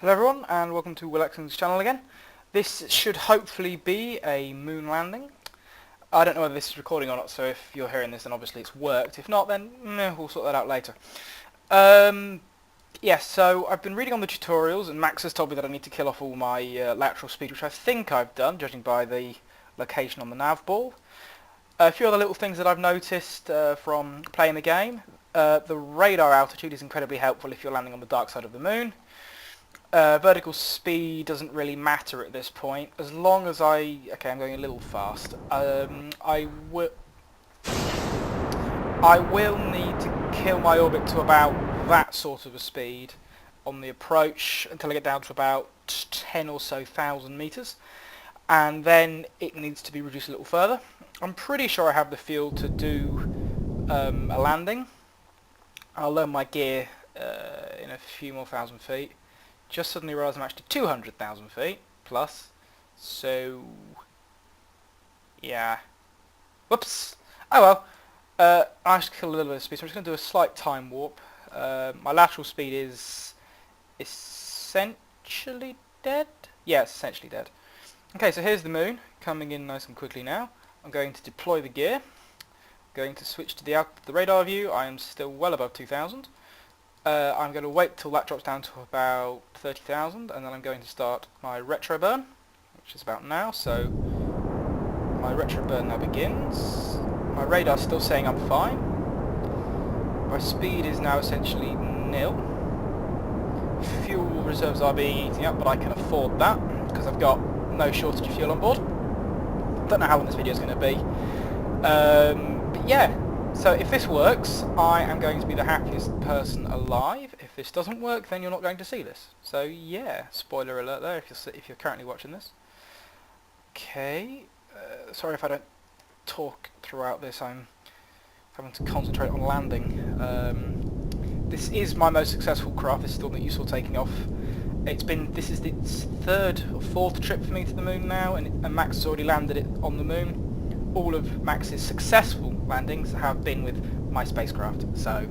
Hello everyone and welcome to Will Exon's channel again. This should hopefully be a moon landing. I don't know whether this is recording or not, so if you're hearing this then obviously it's worked. If not then we'll sort that out later. Yes, so I've been reading on the tutorials and Max has told me that I need to kill off all my lateral speed, which I think I've done, judging by the location on the nav ball. A few other little things that I've noticed from playing the game. The radar altitude is incredibly helpful if you're landing on the dark side of the moon. Vertical speed doesn't really matter at this point, as long as I'm going a little fast. I will need to kill my orbit to about that sort of a speed on the approach until I get down to about 10 or so thousand meters, and then it needs to be reduced a little further. I'm pretty sure I have the fuel to do a landing. I'll lower my gear in a few more thousand feet. Just suddenly realised I'm actually 200,000 feet plus, so yeah. Whoops. Oh well. I should kill a little bit of speed, so I'm just going to do a slight time warp. My lateral speed is essentially dead. Yeah, it's essentially dead. Okay, so here's the moon coming in nice and quickly now. I'm going to deploy the gear. Going to switch to the radar view. I am still well above 2,000. I'm going to wait till that drops down to about 30,000 and then I'm going to start my retro burn, which is about now. So my retro burn now begins. My radar's still saying I'm fine. My speed is now essentially nil. Fuel reserves are being eaten up, but I can afford that because I've got no shortage of fuel on board. Don't know how long this video is going to be. But yeah. So if this works, I am going to be the happiest person alive. If this doesn't work, then you're not going to see this. So yeah, spoiler alert there if you're currently watching this. Okay, sorry if I don't talk throughout this. I'm having to concentrate on landing. This is my most successful craft. This is the one that you saw taking off. This is its third or fourth trip for me to the moon now, and Max has already landed it on the moon. All of Max's successful landings have been with my spacecraft, so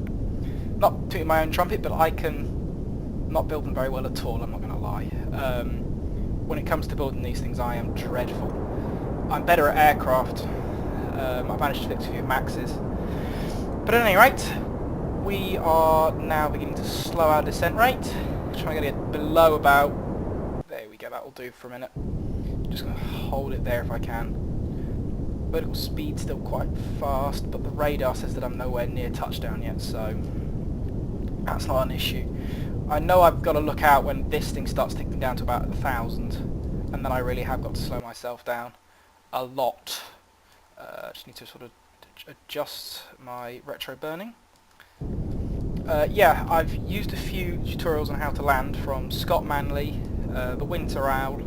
not tooting my own trumpet, but I can not build them very well at all, I'm not going to lie. When it comes to building these things, I am dreadful. I'm better at aircraft. I've managed to fix a few Maxes. But at any rate, we are now beginning to slow our descent rate, trying to get below about, there we go, that will do for a minute. Just going to hold it there if I can. Vertical speed's still quite fast, but the radar says that I'm nowhere near touchdown yet, so that's not an issue. I know I've got to look out when this thing starts ticking down to about 1,000, and then I really have got to slow myself down a lot. Just need to sort of adjust my retro burning. Yeah, I've used a few tutorials on how to land from Scott Manley, the Winter Owl,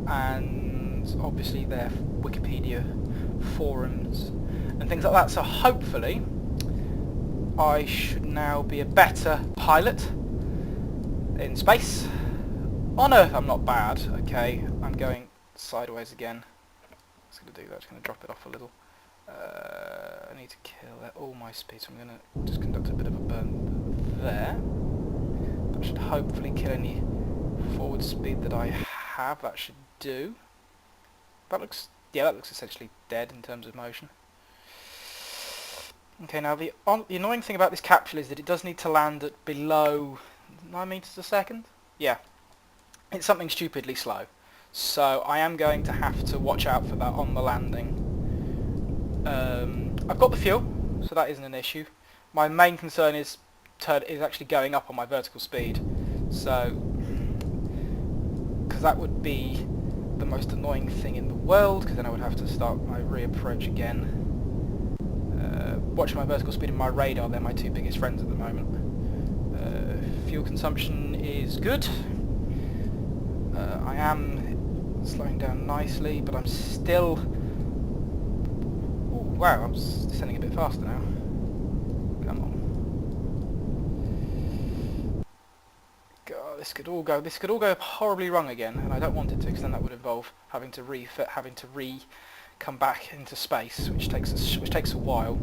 and obviously their Wikipedia forums and things like that, so hopefully I should now be a better pilot in space. On Earth I'm not bad. Okay, I'm going sideways again. What's going to do that? Just going to drop it off a little. I need to kill all my speed, so I'm going to just conduct a bit of a burn there. That should hopefully kill any forward speed that I have. That should do. That looks essentially dead in terms of motion. Okay, now the annoying thing about this capsule is that it does need to land at below 9 meters a second. Yeah, it's something stupidly slow. So I am going to have to watch out for that on the landing. I've got the fuel, so that isn't an issue. My main concern is actually going up on my vertical speed. So, because that would be the most annoying thing in the world, because then I would have to start my reapproach again. Watching my vertical speed and my radar, they're my two biggest friends at the moment. Fuel consumption is good. I am slowing down nicely, but I'm still... Ooh, wow, I'm descending a bit faster now. Come on. This could all go horribly wrong again, and I don't want it to, because then that would involve having to come back into space, which takes a while.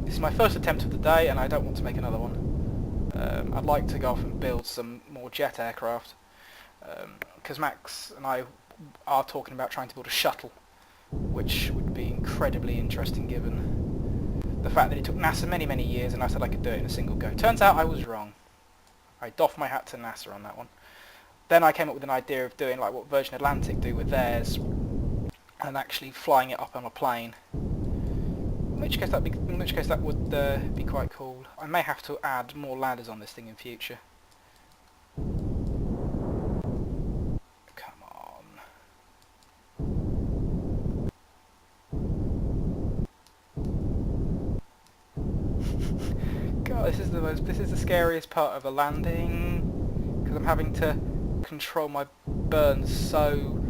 This is my first attempt of the day, and I don't want to make another one. I'd like to go off and build some more jet aircraft, because Max and I are talking about trying to build a shuttle, which would be incredibly interesting given the fact that it took NASA many, many years and I said I could do it in a single go. Turns out I was wrong. I doff my hat to NASA on that one. Then I came up with an idea of doing like what Virgin Atlantic do with theirs, and actually flying it up on a plane. In which case that would be quite cool. I may have to add more ladders on this thing in future. Come on. God, this is the scariest part of a landing, because I'm having to control my burns so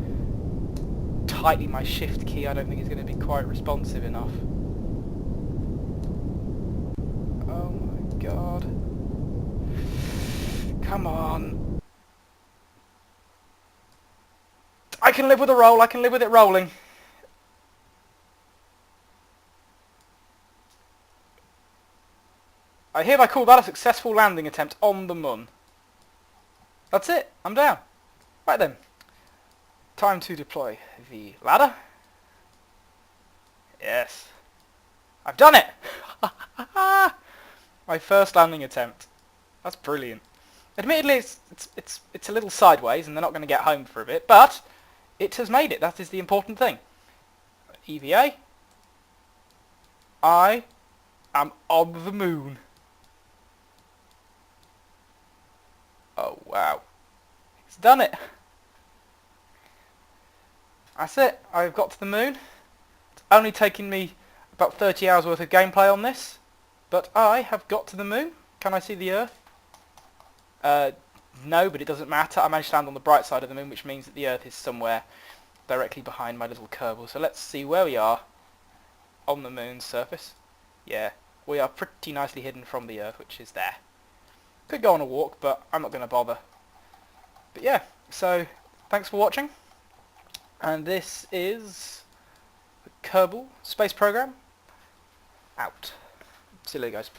tightly. My shift key I don't think is going to be quite responsive enough. Oh my god. Come on. I can live with a roll, I can live with it rolling. I hereby call that a successful landing attempt on the Mun. That's it, I'm down. Right then. Time to deploy the ladder. Yes. I've done it! My first landing attempt. That's brilliant. Admittedly, it's a little sideways, and they're not going to get home for a bit, but it has made it. That is the important thing. EVA. I am on the moon. Oh wow. It's done it. That's it. I've got to the moon. It's only taken me about 30 hours worth of gameplay on this, but I have got to the moon. Can I see the Earth? No, but it doesn't matter. I managed to land on the bright side of the moon, which means that the Earth is somewhere directly behind my little Kerbal. So let's see where we are on the moon's surface. Yeah, we are pretty nicely hidden from the Earth, which is there. Could go on a walk, but I'm not going to bother. But yeah, so thanks for watching. And this is the Kerbal space program out. See you later, guys.